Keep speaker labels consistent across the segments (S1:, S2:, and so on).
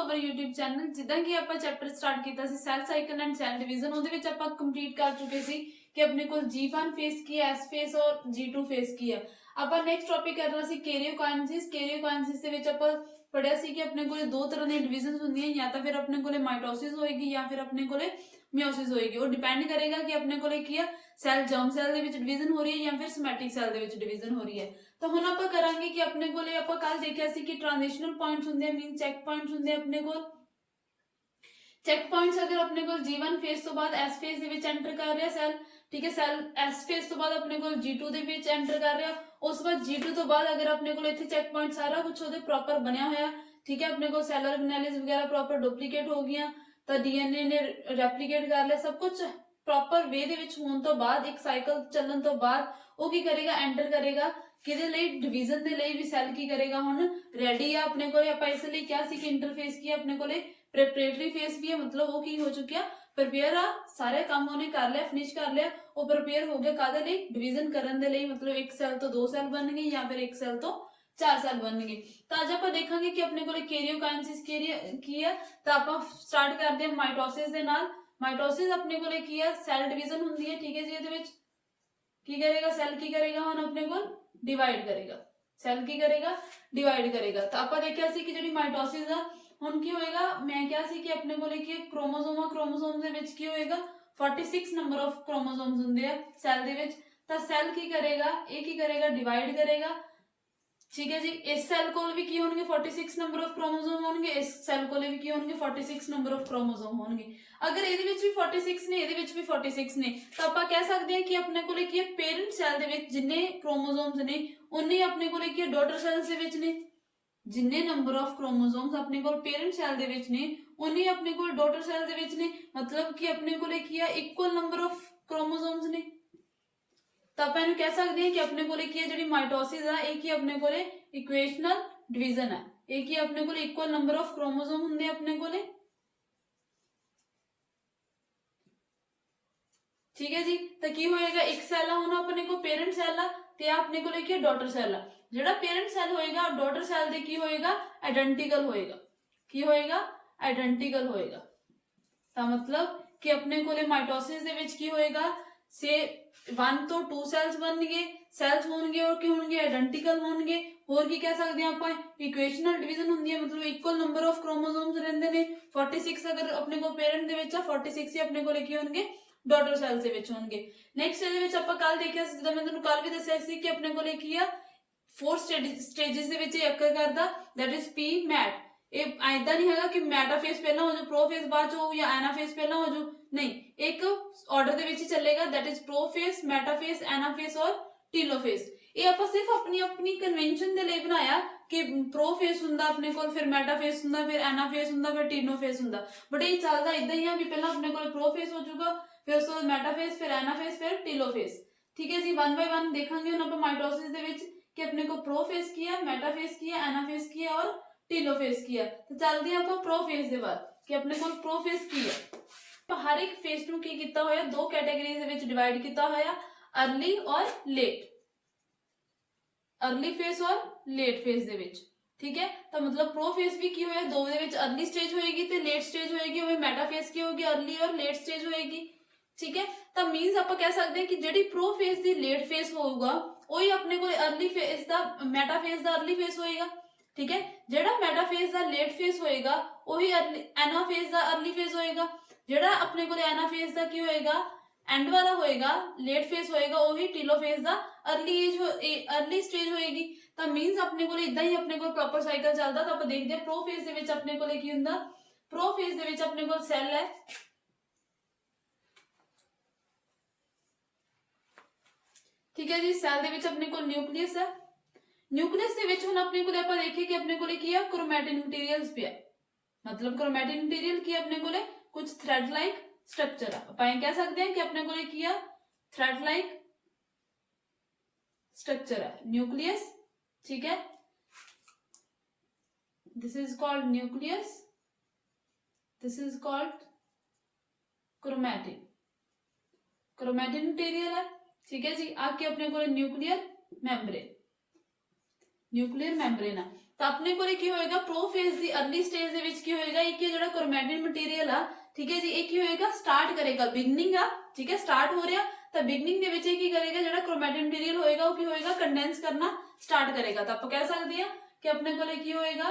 S1: Our YouTube channel. जिदा कि आप चैप्टर स्टार्ट किया cell cycle and cell division, वो आप कंप्लीट कर चुके सी कि अपने को G1 फेस की है, S फेस और G2 फेस की है। आप नेक्स्ट टॉपिक करना सी कैरियोकाइनेसिस। कैरियोकाइनेसिस दे विच आप पढ़िया सी कि अपने को दो तरह दी डिवीजन होंगी, या तो फिर अपने को माइटोसिस होएगी या फिर अपने को मियोसिस होएगी। वो डिपेंड करेगा कि अपने को सैल जर्म सैल दे विच डिवीजन हो रही है या फिर सोमैटिक सैल दे विच डिवीजन हो रही है। तो हुण आपां करांगे कि अपने को कल देखिया सी कि ट्रांजिशनल पॉइंट्स हुंदे मीन चेक पॉइंट्स हुंदे अपने को। चेक पॉइंट्स अगर अपने को G1 फेस तो बाद S फेस दे विच एंटर कर रहा सैल, ठीक है, सैल S फेस तो बाद अपने को G2 दे विच एंटर कर रहा, उस बाद G2 तो बाद अगर अपने को इत्थे चेक पॉइंट सारा कुछ ओदे प्रॉपर बनया होया, ठीक है, अपने को सेल ऑर्गेनेलिज वगैरह प्रॉपर डुप्लीकेट हो गया, तो डीएनए ने रेप्लीकेट कर लिया, सब कुछ प्रॉपर वे दे विच होने तो बाद एक साइकिल चलन तो बाद वो की करेगा, एंटर करेगा किदे लई, डिवीजन दे लई भी सैल की करेगा हुण रेडी है अपने को। आपां इस लई क्या सी कि इंटरफेस की अपने को प्रेपरेटरी फेस भी है, मतलब वो की हो चुकिया प्रिपेयर आ, सारे काम उन्हें कर लिया, फिनिश कर लिया, वो प्रिपेयर हो गया कादे लई, डिवीजन करन दे लई, मतलब एक सैल तो दो सैल बन गए या फिर एक सैल तो चार सैल बन गए। तो अज आप देखांगे कि अपने को कैरियोकाइनेसिस की है। तो आप स्टार्ट करते हैं माइटोसिस दे नाल। माइटोसिस अपने को की है सैल डिवीजन हुंदी है, ठीक है जी। इहदे विच की करेगा सैल की करेगा हुण अपने को डिवाइड करेगा, सैल की करेगा डिवाइड करेगा। तो आप देखिया सी कि जिहड़ी माइटोसिस आ हुण की होएगा, मैं क्या सी कि अपने को क्रोमोसोम, क्रोमोसोम दे विच की होएगा 46 नंबर ऑफ क्रोमोसोम्स हुंदे आ सैल दे विच। तो सैल की करेगा, ये की करेगा डिवाइड करेगा, ठीक है जी। इस सैल को भी की होंगे 46 नंबर ऑफ क्रोमोसोम होंगे, इस सैल को भी की होंगे 46 नंबर ऑफ क्रोमोसोम होंगे। अगर ये भी 46 ने, ये भी 46 ने, तो आप कह सकते हैं कि अपने को पेरेंट सैल दे विच जिन्ने क्रोमोसोम्स ने उन्ने अपने को डॉटर सैल्स दे विच ने, जिन्ने नंबर ऑफ क्रोमोसोम्स अपने को पेरेंट सैल दे विच ने उन्ने अपने को डॉटर सैल दे विच ने, मतलब कि अपने को इक्वल नंबर ऑफ क्रोमोसोम्स ने। तो आप कह सकते हैं कि अपने को जी माइटोसिस है एक ही अपने को इक्वेशनल डिवीजन है, एक ही अपने को इक्वल नंबर ऑफ क्रोमोसोम होंगे अपने को, ठीक है जी। तो की होएगा एक सैल होना अपने को पेरेंट सैल है, ते अपने को डॉटर सैल है। जेड़ा पेरेंट सैल होएगा डॉटर सैल दे की होएगा आइडेंटिकल होएगा, की होएगा आइडेंटिकल होएगा। तो मतलब कि अपने को माइटोसिस दे विच की होएगा से 1 तो 2 सैल्स बन गए, सैल्स होंगे और की होंगे आइडेंटिकल होंगे। और की कह सकते हैं आप इक्वेशनल डिवीजन होंदी है, मतलब इक्वल नंबर ऑफ क्रोमोसोम्स रहंदे ने। 46 अगर अपने को पेरेंट दे विच आ, 46 ही अपने को की होंगे डॉटर सैल्स दे विच होंगे। नेक्स्ट ਇਹਦੇ ਵਿੱਚ ਆਪਾਂ ਕੱਲ ਦੇਖਿਆ ਸੀ, ਜਦੋਂ ਮੈਂ ਤੁਹਾਨੂੰ ਕੱਲ ਵੀ ਦੱਸਿਆ ਸੀ ਕਿ ਆਪਣੇ ਕੋਲੇ ਕੀ ਆ 4 ਸਟੇजेस ਦੇ ਵਿੱਚ ਇਹ ਅਕਰ ਕਰਦਾ, दैट इज पी मैट। ਇਹ ਐਦਾਂ ਨਹੀਂ ਹੈਗਾ ਕਿ ਮੈਟਾਫੇਸ ਪਹਿਲਾਂ ਹੋ ਜਾਊ प्रोफेस बाद ਚ ਹੋ ਜਾਂ एनाफेस ਪਹਿਲਾਂ ਹੋ ਜਾਊ, नहीं, एक ऑर्डर ਦੇ ਵਿੱਚ ਚੱਲੇਗਾ, that is prophase, metaphase, anaphase और टीलोफेस। ਇਹ ਆਪਾਂ ਸਿਰਫ ਆਪਣੀ ਕਨਵੈਨਸ਼ਨ ਦੇ ਲਈ ਬਣਾਇਆ कि प्रोफेस हुंदा अपने को, फिर मेटाफेस हुंदा, फिर एनाफेस हुंदा, फिर टीनोफेस हुंदा। बट ये चलदा इदां ही है कि पहला अपने को प्रोफेस हो जाऊगा, फिर उसके बाद मेटाफेस, फिर एनाफेस, फिर टीलोफेस, ठीक है जी। 1 बाय 1 देखेंगे हम आप माइटोसिस दे विच कि अपने को प्रोफेस की है, मेटाफेस की है, एनाफेस की है और टीलोफेस की है। तो चलते हैं आप प्रोफेस दे बाद कि अपने को प्रोफेस की है। हर एक फेस नूं की कीता होया दो कैटेगरीज दे विच डिवाइड कीता होया, अर्ली और लेट, अर्ली फेस और लेट फेस दे विच, ठीक है। तो मतलब प्रोफेस भी की होया दो दे विच अर्ली स्टेज होएगी ते लेट स्टेज होएगी, उਵੇਂ मेटाफेस की होगी अर्ली और लेट स्टेज होएगी, ठीक है। तो मींस आप कह सकते हैं कि जेडी प्रोफेस दी लेट फेस होगा वही अपने को अर्ली फेस दा मेटाफेस दा अर्ली फेस होएगा, ठीक है। जेड़ा मेटाफेस दा लेट फेस होएगा वही एनाफेस दा अर्ली फेस होएगा, जेड़ा अपने को एनाफेस दा की होएगा एंड वाला होएगा लेट फेस होएगा वही टीलोफेस दा अर्ली स्टेज होएगी। तो मींस अपने को इदां ही अपने को प्रॉपर साइकिल चलदा। तो आप देखते हैं प्रोफेस दे विच अपने को की हुंदा, प्रोफेस दे विच अपने को सैल है, ठीक है जी। सैल दे विच अपने को न्यूक्लियस है, न्यूक्लियस दे विच हुण अपने को आप देखिए कि अपने को की है क्रोमैटिन मटीरियल्स पे, मतलब क्रोमैटिन मटीरियल की अपने को कुछ थ्रेड लाइक स्ट्रक्चर है। आप कह सकते हैं कि अपने को किया थ्रेड लाइक स्ट्रक्चर है, न्यूक्लियस, ठीक है। This is called nucleus, this is called chromatin, chromatin material है, ठीक है जी। आके अपने को न्यूक्लियर मेम्ब्रेन, न्यूक्लियर मेम्ब्रेन है। ਤਾਂ ਆਪਣੇ ਕੋਲੇ ਕੀ ਹੋਏਗਾ ਪ੍ਰੋਫੇਸ ਦੀ अर्ਲੀ ਸਟੇਜ ਦੇ ਵਿੱਚ ਕੀ ਹੋਏਗਾ ਇਹ ਕੀ ਜਿਹੜਾ क्रोमैटिन मटेरियल ਆ ठीक है जी ਇਹ ਕੀ ਹੋਏਗਾ ਸਟਾਰਟ ਕਰੇਗਾ ਬਿਗਨਿੰਗ ਆ ठीक है ਸਟਾਰਟ ਹੋ ਰਿਹਾ ਤਾਂ ਬਿਗਨਿੰਗ ਦੇ ਵਿੱਚ ਇਹ ਕੀ ਕਰੇਗਾ ਜਿਹੜਾ क्रोमैटिन मटेरियल ਹੋਏਗਾ ਉਹ ਕੀ ਹੋਏਗਾ ਕੰਡੈਂਸ ਕਰਨਾ ਸਟਾਰਟ ਕਰੇਗਾ ਤਾਂ ਆਪਾਂ ਕਹਿ ਸਕਦੇ ਆ ਕਿ ਆਪਣੇ ਕੋਲੇ ਕੀ ਹੋਏਗਾ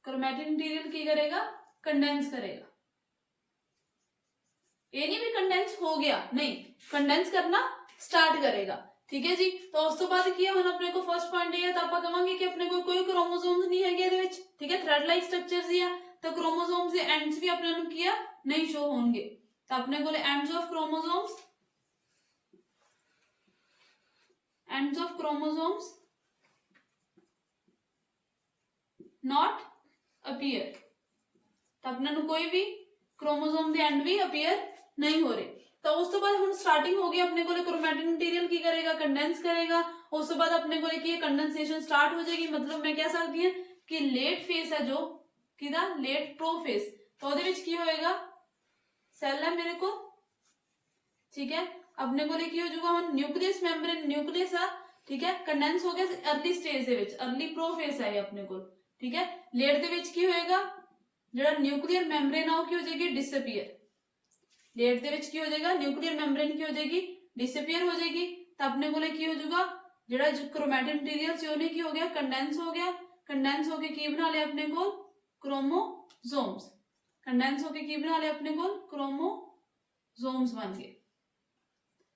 S1: क्रोमैटिन मटेरियल की करेगा कंडेंस करेगा ये नहीं भी कंडेंस हो गया नहीं कंडेंस करना स्टार्ट करेगा ठीक है जी तो उस तो बाद की है अपने को फर्स्ट पॉइंट ये तो आप कहेंगे कि अपने को कोई क्रोमोसोम्स नहीं है ਇਹਦੇ ਵਿੱਚ ठीक है थ्रेड लाइक स्ट्रक्चर्स ही है तो क्रोमोसोम्स के एंड्स भी अपने को किया नहीं शो होंगे तो अपने को ends of chromosomes not appear तो अपने कोई भी क्रोमोसोम के एंड भी अपीयर नहीं हो रहे तो उस तो बाद हम स्टार्टिंग हो गई अपने को क्रोमैटिन मटेरियल की करेगा कंडेंस करेगा उस तो बाद अपने को कंडेंसेशन स्टार्ट हो जाएगी मतलब मैं कह सकती हूँ कि लेट फेस है जो किदा लेट प्रोफेस तो ਉਹਦੇ ਵਿੱਚ ਕੀ ਹੋਏਗਾ सेल है मेरे को ठीक है अपने को की हो जाएगा हम न्यूक्लियस मेम्ब्रेन न्यूक्लियस है ठीक है कंडेंस हो गया अर्ली स्टेज ਦੇ ਵਿੱਚ अर्ली प्रोफेस है अपने को ठीक है लेट ਦੇ ਵਿੱਚ ਕੀ ਹੋਏਗਾ ਜਿਹੜਾ न्यूक्लियर मेम्ब्रेन है वो की हो जाएगी डिसअपीयर लेट ਦੇ ਵਿੱਚ ਕੀ ਹੋ ਜਾਏਗਾ न्यूक्लियर मेम्ब्रेन की हो जाएगी डिसअपीयर हो जाएगी तो अपने को की हो जाएगा ਜਿਹੜਾ क्रोमैटिन मटेरियल से ਉਹਨੇ ਕੀ ਹੋ ਗਿਆ कंडेंस होके की बना लिया अपने को क्रोमोसोम्स कंडेंस होके की बना लिया अपने को क्रोमोसोम्स बन गए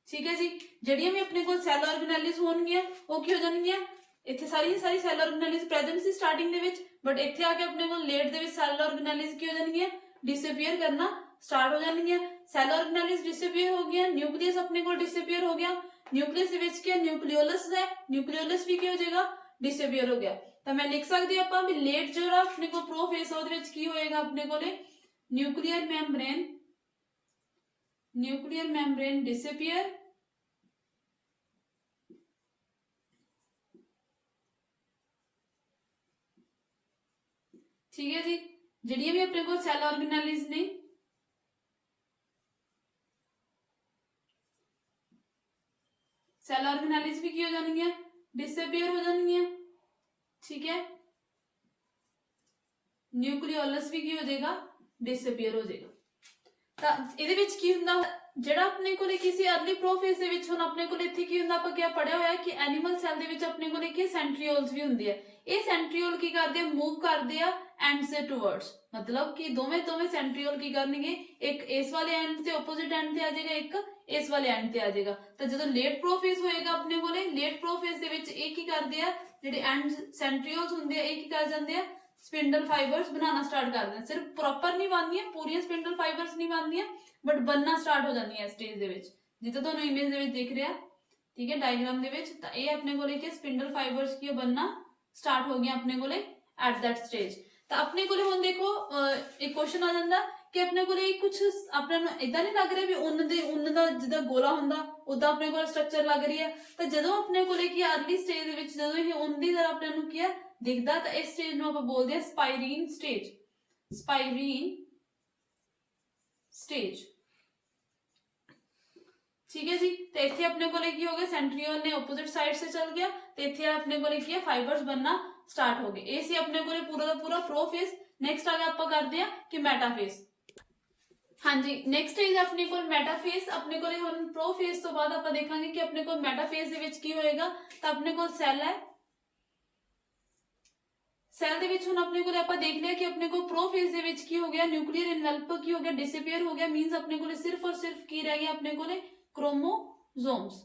S1: ठीक है जी ਜਿਹੜੀਆਂ ਵੀ ਆਪਣੇ ਕੋਲ ਸੈਲ ਆਰਗੇਨੈਲਿਸ ਹੋਣਗੀਆਂ ਉਹ ਕੀ ਹੋ ਜਾਣਗੀਆਂ ਇੱਥੇ ਸਾਰੀ ਸੈਲ ਆਰਗੇਨੈਲਿਸ ਪ੍ਰੈਜ਼ੈਂਟ ਸੀ ਸਟਾਰਟਿੰਗ ਦੇ ਵਿੱਚ ਬਟ ਇੱਥੇ ਆ ਕੇ ਆਪਣੇ ਕੋਲ ਲੇਟ ਦੇ ਵਿੱਚ ਸੈਲ ਆਰਗੇਨੈਲਿਸ ਕੀ ਹੋ ਜਾਣਗੀਆਂ डिसअपीयर करना स्टार्ट हो जाएंगे सेल ऑर्गेनेलिस डिसअपीयर हो गया न्यूक्लियस अपने को डिसअपीयर हो गया न्यूक्लियस के विच क्या न्यूक्लियोलस है न्यूक्लियोलस भी क्या हो जाएगा डिसअपीयर हो गया तो मैं लिख सकती हूं ਆਪਾਂ भी लेट ਜਿਹੜਾ अपने को प्रोफेस ਉਹਦੇ ਵਿੱਚ ਕੀ ਹੋਏਗਾ अपने ਕੋਲੇ न्यूक्लियर मेम्ब्रेन डिसअपीयर ठीक है जी ਜਿਹੜੀਆਂ ਵੀ ਆਪਣੇ ਕੋਲ ਸੈਲ ਆਰਗੇਨੈਲਿਸ ਨੇ सेल ऑर्गेनेलिस भी की हो जाएंगे डिसअपीयर हो जाएंगे ठीक है न्यूक्लियोलस भी की हो जाएगा डिसअपीयर हो जाएगा ਤਾਂ ਇਹਦੇ ਵਿੱਚ ਕੀ ਹੁੰਦਾ ਜਿਹੜਾ ਆਪਣੇ ਕੋਲੇ ਕਿਸੇ अर्ਲੀ प्रोफेस ਦੇ ਵਿੱਚ ਹੁਣ ਆਪਣੇ ਕੋਲੇ ਇੱਥੇ ਕੀ ਹੁੰਦਾ ਆਪਾਂ ਕੀ ਪੜਿਆ ਹੋਇਆ ਕਿ ਐਨੀਮਲ ਸੈਲ ਦੇ ਵਿੱਚ ਆਪਣੇ ਕੋਲੇ ਕੀ ਸੈਂਟਰੀਓਲਸ ਵੀ ਹੁੰਦੀ ਹੈ ਇਹ ਸੈਂਟਰੀਓਲ ਕੀ ਕਰਦੇ ਆ ਮੂਵ ਕਰਦੇ ਆ एंड से टुवर्ड्स मतलब कि दोवें सेंट्रियोल की करनगे एक इस वाले एंड से ऑपोजिट एंड से आ जाएगा एक इस वाले एंड से आ जाएगा तो जो लेट प्रोफेस होएगा अपने कोले लेट प्रोफेस दे विच एक ही करदे आ जेडे एंड सेंट्रियोल्स हुंदे आ एक ही कर जांदे आ स्पिंडल फाइबर्स बनाना स्टार्ट कर दें सिर्फ प्रॉपर नहीं बनदियां पूरी स्पिंडल फाइबर्स नहीं बनदियां बट बनना स्टार्ट हो जांदियां इस स्टेज दे विच जिते तुहानू इमेज दे विच दिख रहा ठीक है डायग्राम दे विच तां ये अपने कोले कि स्पिंडल फाइबर्स की बनना स्टार्ट हो गया अपने कोले एट दैट स्टेज तो अपने को हम देखो एक क्वेश्चन आ जाता कि अपने को कुछ अपने इदा नहीं लग रहा भी उन का जिदा गोला होंगे उदा अपने को स्ट्रक्चर लग रही है तो जो अपने को अर्ली स्टेज जो ये उन की तरह अपने की है दिखता तो इस स्टेज में आप बोलते हैं स्पाइरीन स्टेज ठीक है जी तो इतने अपने को की हो गया सेंट्रियोल ने ऑपोजिट साइड से चल गया तो इतने अपने को की फाइबर्स बनना स्टार्ट हो गए ये सी अपने को पूरा का पूरा प्रोफेस नेक्स्ट आगे आप करते हैं कि मेटाफेस हाँ जी नेक्स्ट इज अपने को मेटाफेस अपने को हम प्रोफेस तो बाद आप देखेंगे कि अपने को मेटाफेस दे विच की होएगा तो अपने को सैल है सैल दे विच हुण अपने को आप देख लिया कि अपने को प्रोफेस दे विच की हो गया न्यूक्लियर एनवेलप की हो गया डिसअपीयर हो गया मींस अपने को सिर्फ और सिर्फ की रह गया अपने को क्रोमोसोम्स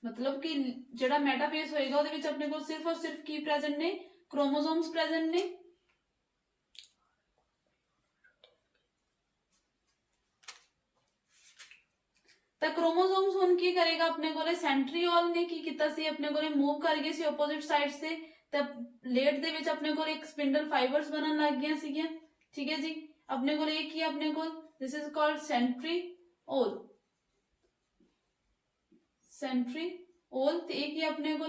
S1: मतलब कि जेड़ा मेटाफेस होएगा ਉਹਦੇ ਵਿੱਚ ਆਪਣੇ ਕੋਲ सिर्फ और सिर्फ की प्रेजेंट ने क्रोमोसोम्स प्रेजेंट ने ਤਾਂ क्रोमोसोम्स ਹੁਣ ਕੀ ਕਰੇਗਾ ਆਪਣੇ ਕੋਲੇ ਸੈਂਟਰੀਓਲ ਨੇ ਕੀ ਕੀਤਾ ਸੀ ਆਪਣੇ ਕੋਲੇ ਮੂਵ ਕਰ ਗਏ ਸੀ ਆਪੋਜ਼ਿਟ ਸਾਈਡ से ਤਾਂ ਲੇਟ ਦੇ ਵਿੱਚ ਆਪਣੇ ਕੋਲ ਇੱਕ ਸਪਿੰਡਲ ਫਾਈਬਰਸ ਬਣਨ ਲੱਗ ਗਈਆਂ ਸੀਗੀਆਂ ਠੀਕ ਹੈ ਜੀ ਆਪਣੇ ਕੋਲ ਇਹ ਕੀ ਆਪਣੇ ਕੋਲ ਦਿਸ ਇਜ਼ ਕਾਲਡ सेंट्रीओल ते एक ही अपने को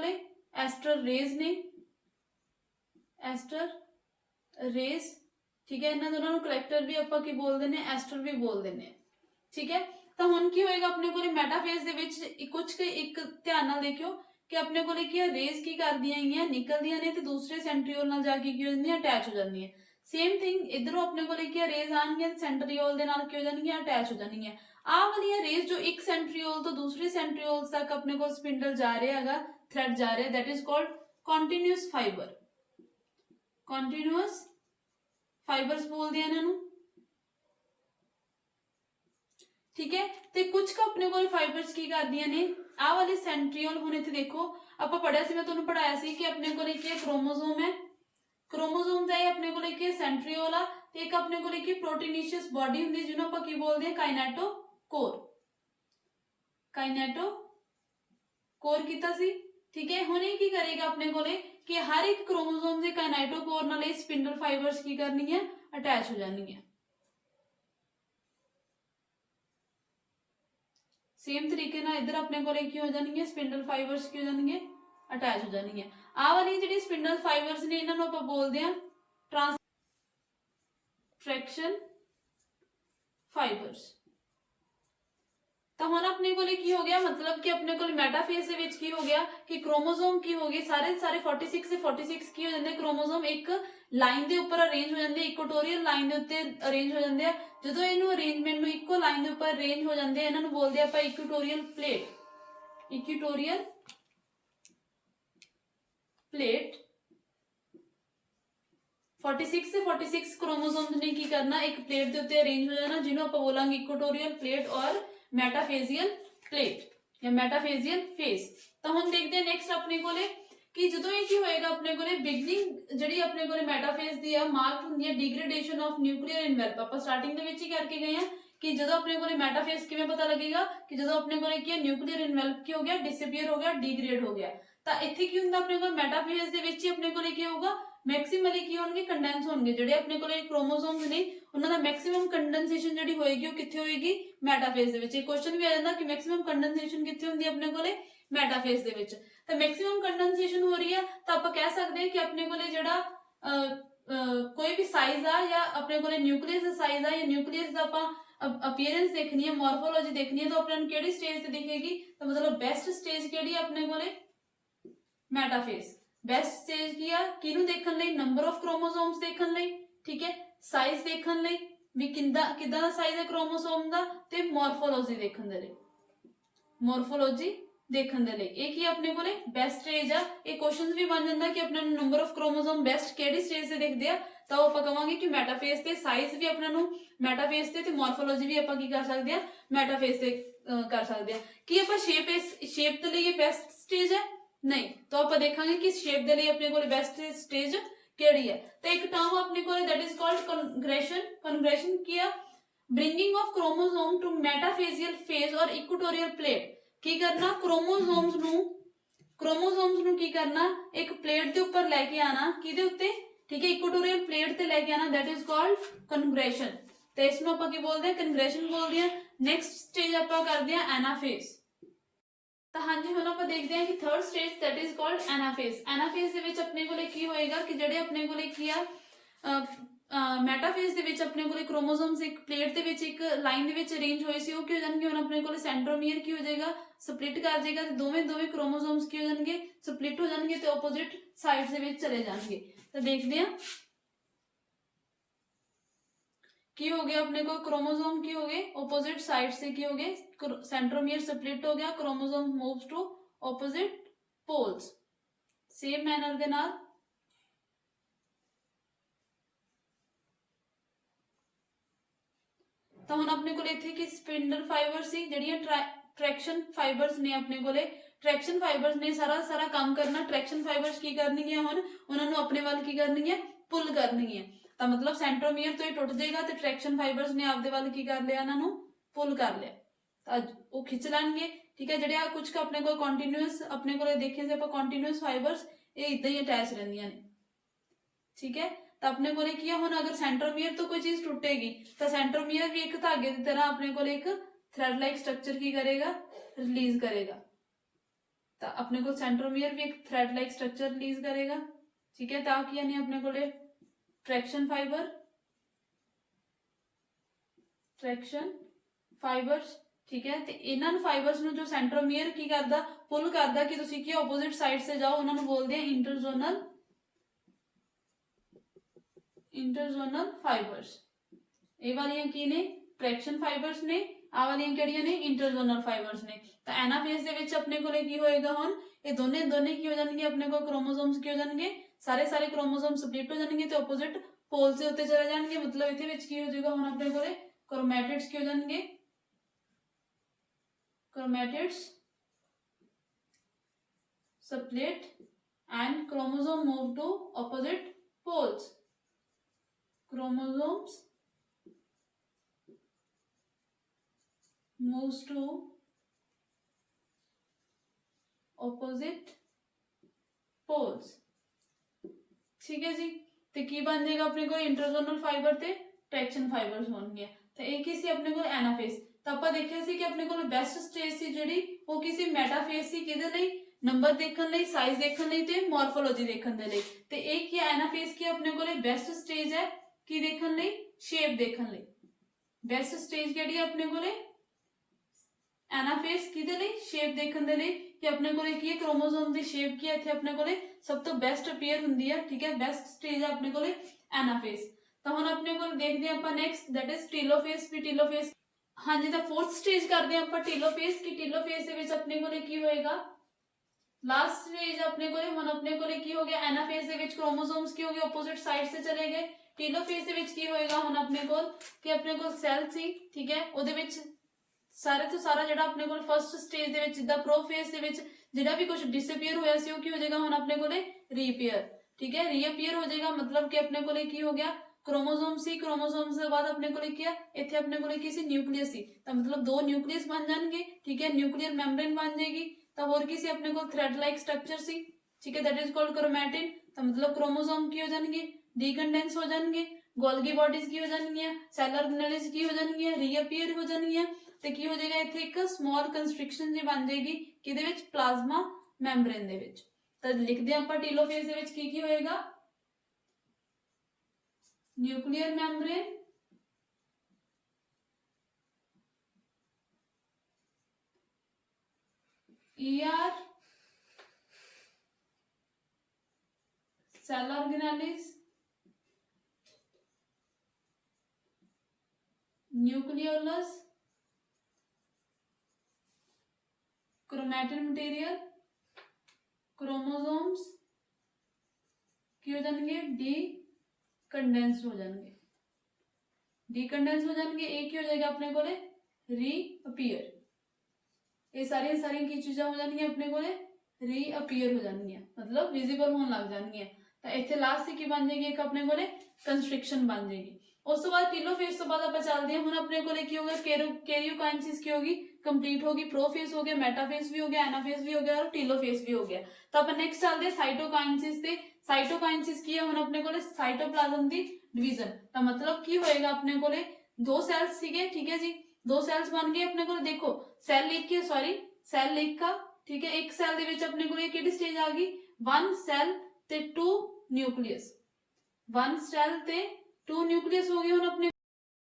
S1: एस्टर रेज ने एस्टर रेज ठीक है इन्होंने दोनों कलेक्टर भी आप की बोल देने एस्टर भी बोल देने ठीक है ਤਾਂ ਹੁਣ ਕੀ ਹੋਏਗਾ ਆਪਣੇ ਕੋਲੇ ਮੈਟਾਫੇਜ਼ ਦੇ ਵਿੱਚ ਕੁਝ ਇੱਕ ਧਿਆਨ ਨਾਲ ਦੇਖਿਓ ਕਿ ਆਪਣੇ ਕੋਲੇ ਕੀ ਹੈ ਰੇਜ਼ ਕੀ ਕਰਦੀਆਂ ਹੈਗੀਆਂ ਨਿਕਲਦੀਆਂ ਨੇ ਤੇ ਦੂਸਰੇ ਸੈਂਟਰੀਓਲ ਨਾਲ ਜਾ ਕੇ ਕੀ ਹੋ ਜਾਂਦੀਆਂ ਅਟੈਚ ਹੋ ਜਾਂਦੀਆਂ ਸੇਮ ਥਿੰਗ ਇਧਰੋਂ ਆਪਣੇ ਕੋਲੇ ਕੀ ਹੈ ਰੇਜ਼ ਆਣਗੀਆਂ ਸੈਂਟਰੀਓਲ ਦੇ ਨਾਲ ਕੀ ਹੋ ਜਾਣਗੀਆਂ ਅਟੈਚ ਹੋ ਜਾਣਗੀਆਂ ਆਹ ਵਾਲੀਆਂ ਰੇਜ਼ ਜੋ ਇੱਕ ਸੈਂਟਰੀਓਲ ਤੋਂ ਦੂਸਰੇ ਸੈਂਟਰੀਓਲ ਤੱਕ ਆਪਣੇ ਕੋਲ ਸਪਿੰਡਲ ਜਾ ਰਿਹਾ ਹੈਗਾ ਥ੍ਰੈਡ ਜਾ ਰਿਹਾ that is called continuous fiber continuous fibers ਬੋਲਦੇ ਆ ਇਹਨਾਂ ਨੂੰ ठीक है ਤੇ ਕੁਝ ਕ ਆਪਣੇ ਕੋਲ ਫਾਈਬਰਸ ਕੀ ਕਰਦੀਆਂ ਨੇ ਆਹ ਵਾਲੇ ਸੈਂਟਰੀਓਲ ਹੁਣ ਇੱਥੇ ਦੇਖੋ ਆਪਾਂ ਪੜਿਆ ਸੀ ਮੈਂ ਤੁਹਾਨੂੰ ਪੜਾਇਆ ਸੀ ਕਿ ਆਪਣੇ ਕੋਲ ਇੱਕ ਕ੍ਰੋਮੋਸੋਮ ਹੈ ਕ੍ਰੋਮੋਸੋਮ ਦਾ ਇਹ ਆਪਣੇ ਕੋਲ ਇੱਕ ਸੈਂਟਰੀਓਲ ਆ ਤੇ ਇੱਕ ਆਪਣੇ ਕੋਲ ਇੱਕ ਪ੍ਰੋਟੀਨੇਸ਼ੀਅਸ ਬਾਡੀ ਹੁੰਦੀ ਜਿਹਨੂੰ ਆਪਾਂ ਕੀ ਬੋਲਦੇ ਆ ਕਾਈਨੈਟੋਕੋਰ ਕੀਤਾ ਸੀ ਠੀਕ ਹੈ ਹੁਣ ਇਹ ਕੀ ਕਰੇਗਾ ਆਪਣੇ ਕੋਲੇ ਕਿ ਹਰ ਇੱਕ ਕ੍ਰੋਮੋਸੋਮ ਦੇ ਕਾਈਨੈਟੋਕੋਰ ਨਾਲ ਇਹ ਸਪਿੰਡਲ ਫਾਈਬਰਸ ਕੀ ਕਰਨਗੀਆਂ ਅਟੈਚ ਹੋ ਜਾਣਗੀਆਂ सेम तरीके ना इधर अपने को की हो जाएंगे स्पिंडल फाइबर्स की हो जाएंगे अटैच हो जाएंगे आ वाली जी स्पिंडल फाइबर्स ने इन्होंने आप बोलते हैं ट्रांसट्रैक्शन फाइबर्स तो हम अपने को की हो गया मतलब कि अपने को मेटाफेज के विच की हो गया कि क्रोमोसोम की हो गई सारे 46 से 46 की हो जाते क्रोमोसोम एक लाइन के उपर अरेंज हो जाते इक्वेटोरियल लाइन के उत्ते अरेंज हो जाते हैं जो इनू अरेंजमेंट में इको लाइन के उपर अरेंज हो जाते हैं इन्होंने बोलते हैं आप इक्वेटोरियल प्लेट 46 से 46 क्रोमोसोम्स ने की करना एक प्लेट के उत्ते अरेंज हो जाना जिन्होंने आप बोलांगे इक्वेटोरियल प्लेट और मेटाफेजियल प्लेट या मेटाफेजियल फेस तो हम देखते हैं नेक्स्ट अपने कोले कि जो ये की होएगा अपने कोले बिगनिंग जड़ी अपने कोले मेटाफेज दी है मार्क हुंदी है डिग्रेडेशन ऑफ न्यूक्लियर एनवेलप आप स्टार्टिंग दे विच ही करके गए हैं कि जो अपने कोले मेटाफेज किवें पता लगेगा कि जो अपने कोले की न्यूक्लियर एनवेलप की हो गया डिसअपीयर हो गया डिग्रेड हो गया तो इत्थे की हुंदा अपने कोल मेटाफेज दे विच ही अपने कोले की होगा मैक्सिमली की होणगे कंडेंस होणगे जेडे अपने कोले क्रोमोसोम्स ने उन्हां दा मैक्सिमम कंडेंसेशन जेडी होएगी वो कित्थे होएगी मेटाफेज दे विच क्वेश्चन भी आ जांदा कि मैक्सिमम कंडेंसेशन कित्थे हुंदी है अपने कोले मेटाफेज दे विच तो मैक्सिमम कंडेंसेशन हो रही है तो आप कह सकते हैं कि अपने कोले जेड़ा कोई भी साइज आ या अपने कोले न्यूक्लियस दा साइज आ या न्यूक्लियस दा आप अपीयरेंस देखनी है मॉर्फोलॉजी देखनी है तो अपने केड़ी स्टेज ते दिखेगी तो मतलब बेस्ट स्टेज केड़ी है अपने कोले मेटाफेज बेस्ट स्टेज की है किनू देखण लई नंबर ऑफ क्रोमोसोम्स देखण लई ठीक है साइज देखण लई भी किदा दा साइज है क्रोमोसोम दा ते मॉर्फोलॉजी देखण दे लई मॉर्फोलॉजी देखण दे लई एक ही अपने कोले बेस्ट स्टेज है ये क्वेश्चंस भी बन जांदा कि अपने नंबर ऑफ क्रोमोसोम बेस्ट केड़ी स्टेज से देखदे आ तो ਆਪਾਂ ਕਵਾਂਗੇ कि मेटाफेज ते साइज भी अपने ਨੂੰ मेटाफेज ते मॉर्फोलॉजी भी ਆਪਾਂ ਕੀ ਕਰ ਸਕਦੇ ਆ मेटाफेज ਤੇ ਕਰ ਸਕਦੇ ਆ ਕੀ ਆਪਾਂ शेप ਦੇ ਲਈ ਇਹ बेस्ट स्टेज है नहीं तो आप देखेंगे कि शेप के लिए अपने को बेस्ट स्टेज केड़ी है तो एक टर्म अपने को दैट इज कॉल्ड कन्ग्रेशन किया bringing of chromosome to metaphasial phase और इक्वेटोरियल प्लेट की करना क्रोमोसोम्स नु की करना एक प्लेट के ऊपर लेके आना किदे उत्ते ठीक है इक्वेटोरियल प्लेट ते लेके आना दैट इज कॉल्ड कन्ग्रेशन तो इसमें आप की बोलते हैं कन्ग्रेशन बोलते हैं नेक्स्ट स्टेज आप करते हैं एनाफेज तो हाँ जी हम आप देखते हैं कि third stage that is called anaphase ਦੇ ਵਿੱਚ ਆਪਣੇ ਕੋਲੇ ਕੀ ਹੋਏਗਾ ਕਿ ਜਿਹੜੇ ਆਪਣੇ ਕੋਲੇ ਕੀ ਆ ਮੈਟਾਫੇਜ਼ ਦੇ ਵਿੱਚ ਆਪਣੇ ਕੋਲੇ ਕ੍ਰੋਮੋਸੋਮਸ ਇੱਕ ਪਲੇਟ ਦੇ ਵਿੱਚ ਇੱਕ ਲਾਈਨ ਦੇ ਵਿੱਚ ਅਰੇਂਜ ਹੋਏ ਸੀ ਉਹ ਕੀ ਹੋ ਜਾਣਗੇ ਹੁਣ ਆਪਣੇ ਕੋਲੇ ਸੈਂਟਰੋਮੀਅਰ ਕੀ ਹੋ ਜਾਏਗਾ ਸਪਲਿਟ ਕਰ ਜਾਏਗਾ ਤੇ ਦੋਵੇਂ ਕ੍ਰੋਮੋਸੋਮਸ ਕੀ ਹੋ ਜਾਣਗੇ ਸਪਲਿਟ ਹੋ ਜਾਣਗੇ ਤੇ ਆਪੋਜ਼ਿਟ ਸਾਈਡਸ ਦੇ ਵਿੱਚ ਚਲੇ ਜਾਣਗੇ ਤਾਂ ਦੇਖਦੇ ਹਾਂ की हो गया अपने को क्रोमोसोम की हो गए ऑपोजिट साइड से की हो गए सेंट्रोमियर स्प्लिट हो गया chromosome moves to opposite poles same manner दे नाल तो हुण अपने को इत्थे कि स्पिंडल फाइबर सी जड़ियां ट्रैक्शन फाइबर्स ने अपने को ट्रैक्शन फाइबर्स ने सारा काम करना ट्रैक्शन फाइबर्स की करनी हुण उन्हां नूं अपने वाल की करनी है पुल करनी है तो मतलब सेंट्रोमियर तो ही टुट जाएगा तो ट्रैक्शन फाइबर्स ने आपदे वाल की कर लिया इन्हां नूं पुल कर लिया तो वो खिंच लैणगे ठीक है जिहड़े कुछ अपने को कंटीन्यूअस अपने को देखे से आपां कंटीन्यूअस फाइबर्स ये इदां ही अटैच रहिंदियां ने ठीक है तो अपने को की हुण अगर सेंट्रोमियर तो कोई चीज टुटेगी तो सेंट्रोमियर भी एक धागे की तरह अपने को एक थ्रेड लाइक स्ट्रक्चर की करेगा रिलीज करेगा तो अपने को सेंट्रोमियर भी एक थ्रेड लाइक स्ट्रक्चर रिलीज करेगा ठीक है ताकि यानी अपने को ट्रैक्शन फाइबर्स ठीक है। तो इन्हां फाइबर्स ਨੂੰ जो सेंट्रोमियर की करदा पुल करदा कि तुसी की ऑपोजिट साइड से जाओ, उन्हां ਨੂੰ बोलदे हैं इंटरजोनल फाइबर्स। ये वालियां की ने ट्रैक्शन फाइबर्स ने, आ वालियां किहड़ियां ने इंटरजोनल फाइबर्स ने। तो एनाफेज दे विच अपने कोले की होएगा हुण, ये दोने दोने की हो जाएंगे अपने को क्रोमोसोम्स की हो जाएंगे, सारे सारे क्रोमोसोम स्प्लिट हो जाएंगे तो ऑपोजिट पोल से उत्ते चले जाएंगे। मतलब इहदे विच की हो जाएगा हुण अपने कोले क्रोमैटिड्स की हो जाएंगे, chromatids split and chromosome move to opposite poles. Chromosomes moves to opposite poles। ठीक है जी। तो की बन जाएगा अपने को इंटरजोनल फाइबर ते ट्रैक्शन फाइबर्स होंगे। तो एक ही सी अपने को एनाफेज। तो आप देखिया सी कि अपने को बेस्ट स्टेज सी जिहड़ी वो किसी मेटाफेज सी किहदे लई नंबर देखने लई, साइज देखने लई ते मॉर्फोलॉजी देखने दे लई। ते एक ही एनाफेज की अपने को बेस्ट स्टेज है की देखने लई, शेप देखने लई। बेस्ट स्टेज किहड़ी है अपने को एनाफेज किहदे लई, शेप देखने दे लई कि अपने को की क्रोमोसोम दी शेप की इत्थे अपने को सब तो बेस्ट अपीयर हुंदी है। ठीक है, बेस्ट स्टेज है अपने को एनाफेज। तो हुण अपने को देखदे आं आपां नेक्स्ट दैट इज टीलोफेज। भी टीलोफेज हाँ जी। तो फोर्थ स्टेज करते हैं आपां टीलोफेज की। टीलोफेज दे विच अपने को की होएगा लास्ट स्टेज अपने को हुण अपने को की हो गया एनाफेज दे विच क्रोमोसोम्स की हो गए ऑपोजिट साइड से चले गए। टीलोफेज दे विच की होएगा हुण अपने को कि अपने को सैल सी, ठीक है, ओदे विच सारे तो सारा जिहड़ा अपने को फर्स्ट स्टेज दे विच जिद्दां प्रोफेज दे विच जिहड़ा भी कुछ डिसअपीयर होया सी वो की हो जाएगा हुण अपने को रीअपीयर। ठीक है, रीअपीयर हो जाएगा मतलब कि अपने को की हो गया क्रोमोसोम सी, क्रोमोसोम से बाद अपने को क्या इत्थे अपने को किसी न्यूक्लियस सी, तो मतलब दो न्यूक्लियस बन जाएंगे। ठीक है, न्यूक्लियर मेम्ब्रेन बन जाएगी। तो होर किसी अपने को थ्रेड लाइक स्ट्रक्चर सी, ठीक है, दैट इज कॉल्ड क्रोमैटिन। तो मतलब क्रोमोसोम की हो जाएंगे, डीकंडेंस हो जाएंगे, गोल्गी बॉडीज की हो जाएंगी, सेल ऑर्गेनेल्स की हो जाएंगी, रीअपीयर हो जाएंगी। तो की हो जाएगा इत्थे एक स्मॉल कंस्ट्रिक्शन जी बन जाएगी किहदे विच प्लाज्मा मैम्ब्रेन दे विच। तो लिखदे आपां टीलोफेज दे विच की होएगा nuclear membrane, ER, cell organelles, nucleolus, chromatin material, chromosomes की हो जाएंगे डी कंडेंस हो जाएंगे, डीकंडेंस हो जाएंगे। एक ही हो जाएगा अपने को रीअपीयर। ये सारी सारी की चीजें हो जाएंगी अपने को रीअपीयर हो जाएंगी, मतलब विजिबल होने लग जाएंगी। तो इत्थे लास्ट से की बन जाएगी एक अपने को कंस्ट्रिक्शन बन जाएगी। उस तो बाद टीलोफेज तो बाद आप चलते हैं हुण अपने को की होगा कैरियोकाइनेसिस की होगी कंप्लीट होगी, प्रोफेज हो गया, मेटाफेज भी हो गया, एनाफेज भी हो गया और टीलोफेज भी हो गया। तो आप नेक्स्ट चलते हैं साइटोकाइनेसिस ते। साइटोकाइनेसिस की है हुण अपने को साइटोप्लाज्म दी डिवीजन। तो मतलब की होएगा अपने को दो सैल्स सीगे, ठीक है जी, दो सैल्स बन गए अपने को। देखो सैल लिख के सॉरी सैल लिख का, ठीक है, एक सैल दे विच अपने को किहड़ी स्टेज आ गई वन सैल ते टू न्यूक्लियस, वन सैल ते टू न्यूक्लियस हो गए हुण अपने।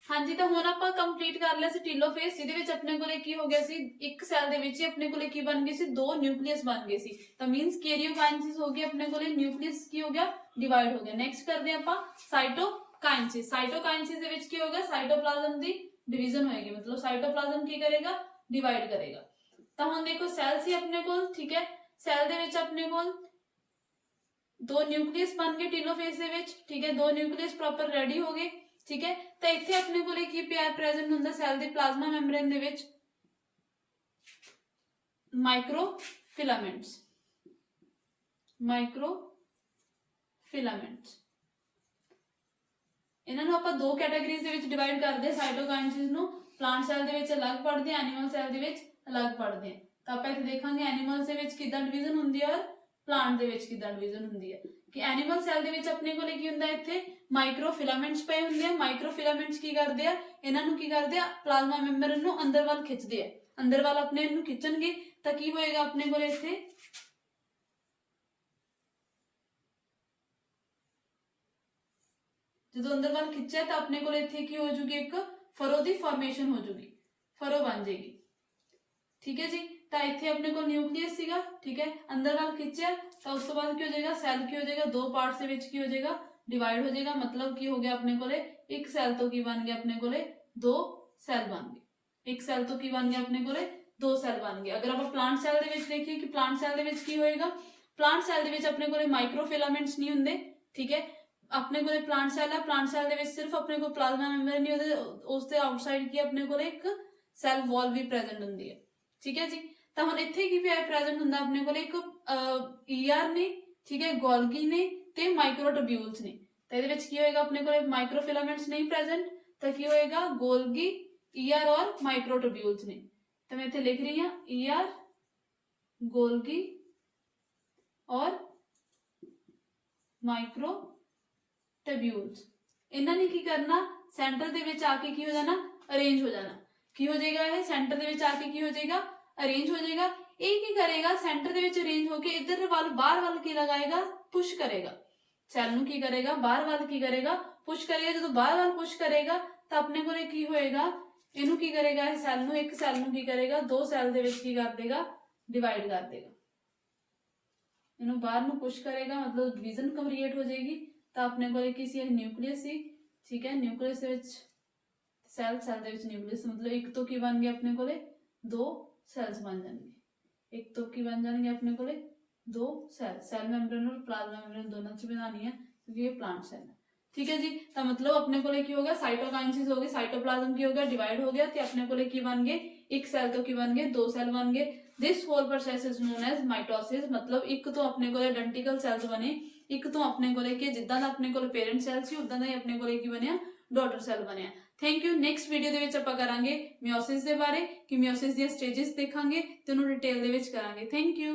S1: हाँ जी, तो हुण आपां कंप्लीट कर लिया सी टीलोफेज जिहदे विच अपने को की हो गया सी एक सैल दे विच अपने को की बन गई सी दो न्यूक्लियस बन गए सी। तो मींस कैरियोकाइनेसिस हो गया अपने को न्यूक्लियस की हो गया डिवाइड हो गया। नेक्स्ट करते हैं आपां साइटोकाइनेसिस। साइटोकाइनेसिस दे विच की होगा साइटोप्लाज्म दी डिवीजन होएगी, मतलब साइटोप्लाज्म की करेगा डिवाइड करेगा। तो हुण देखो सैल सी अपने को, ठीक है, सैल दे विच अपने को दो न्यूक्लियस बन गए टीलोफेज दे विच, ठीक है, दो न्यूक्लियस प्रॉपर रेडी हो गए। ठीक है, तो इत्थे अपने को की प्रेजेंट हुंदा सैल दे प्लाज्मा मेम्ब्रेन दे विच माइक्रोफिलामेंट्स, माइक्रोफिलामेंट्स। इन्हां नूं आपां दो कैटेगरीज दे विच डिवाइड करदे साइटोकाइनेसिस नूं, प्लांट सैल दे विच अलग पढ़दे, एनीमल सैल दे विच अलग पढ़दे। तो आपां इत्थे देखांगे एनीमल दे विच किदां डिवीजन हुंदी है और प्लांट दे विच किदां डिवीजन हुंदी है। कि एनीमल सैल दे विच अपने को की हुंदा इत्थे माइक्रोफिलामेंट्स पए हुंदे आ। माइक्रोफिलामेंट्स की करदे आ, इन्हां नूं की करदे आ प्लाज्मा मेम्ब्रेन नूं अंदर वाल खिचदे आ, अंदर वाल अपने नूं खिचणगे तां की होएगा अपने को इत्थे जो अंदर वाल खिंचा तो अपने को इत्थे की हो जूगी एक फरो दी फॉर्मेशन हो जूगी, फरो बन जाएगी। ठीक है जी। तो इत्थे अपने को न्यूक्लियस सीगा, ठीक है, अंदर वाल खिंचिया तो उस तो बाद की हो जाएगा सैल की हो जाएगा दो पार्ट्स दे विच की हो जाएगा डिवाइड हो जाएगा, मतलब की हो गया अपने कोले एक सैल तो की बन गया अपने कोले दो सैल बन गए, एक सैल तो की बन गया अपने कोले दो सैल बन गए। अगर आप प्लांट सैल दे विच देखिए कि प्लांट सैल दे विच की होएगा, प्लांट सैल दे विच अपने कोले माइक्रोफिलामेंट्स नहीं हुंदे, ठीक है, अपने को प्लांट सैल है, प्लांट सैल दे विच सिर्फ अपने को प्लाज्मा मैम्ब्रेन नहीं होते, उसके आउटसाइड की अपने को एक सैल वॉल भी प्रेजेंट होंदी है, ठीक है जी। तो हम इत्थे की भी प्रेजेंट हुंदा अपने को एक ईआर ने, ठीक है, गोल्गी ने ते माइक्रोट्यूब्यूल्स ने। तो ਇਹਦੇ ਵਿੱਚ ਕੀ ਹੋਏਗਾ अपने को माइक्रोफिलामेंट्स नहीं प्रेजेंट, तो ਕੀ होएगा गोल्गी ईआर और माइक्रोट्यूब्यूल्स ने। तो मैं इत्थे लिख रही हूं ईआर गोल्गी और माइक्रोट्यूब्यूल्स। इन्हां ने की करना सेंटर दे विच आके की हो जाना अरेंज हो जाना, की हो जाएगा ये सेंटर दे विच आके की हो जाएगा अरेंज हो जाएगा। ये की करेगा सेंटर दे विच अरेंज होके इधर वाल बाहर वाल की लगाएगा पुश करेगा, सैल नूं की करेगा बाहर वाल की करेगा पुश करेगा। जो बाहर वाल पुश करेगा तो अपने को की होएगा इनू की करेगा सैल नूं एक सैल नूं की करेगा दो सैल दे विच की कर देगा डिवाइड कर देगा, इनू बाहर नूं पुश करेगा मतलब डिवीजन क्रिएट हो जाएगी। तो अपने को किसी न्यूक्लियस सी, ठीक है, न्यूक्लियस दे विच सैल सैल दे विच न्यूक्लियस मतलब एक तो की बन गया अपने को दो सैल्स बन जाएंगे, एक तो की बन जाएंगे अपने को दो सैल, सैल मैम्ब्रेन और प्लाज्मा मैम्ब्रेन दोनों च बनानी है क्योंकि ये प्लांट सैल है, ठीक है जी। तो मतलब अपने को की होगा साइटोकाइनेसिस हो गई, साइटोप्लाज्म की हो गया डिवाइड हो गया, तो अपने को की बन गए एक सैल तो की बन गए दो सैल बन गए। This whole process is known as mitosis, मतलब एक तो अपने को आइडेंटिकल सैल्स बने, एक तो अपने को जिद्दां दा अपने को पेरेंट सैल सी उदां दा ही अपने को की बनया डॉटर सैल बनया। Thank you. नैक्सट वीडियो दे विच आपां करांगे मियोसिस दे बारे कि मियोसिस दी स्टेजेस देखांगे ते उहनूं डिटेल दे विच करांगे। Thank you.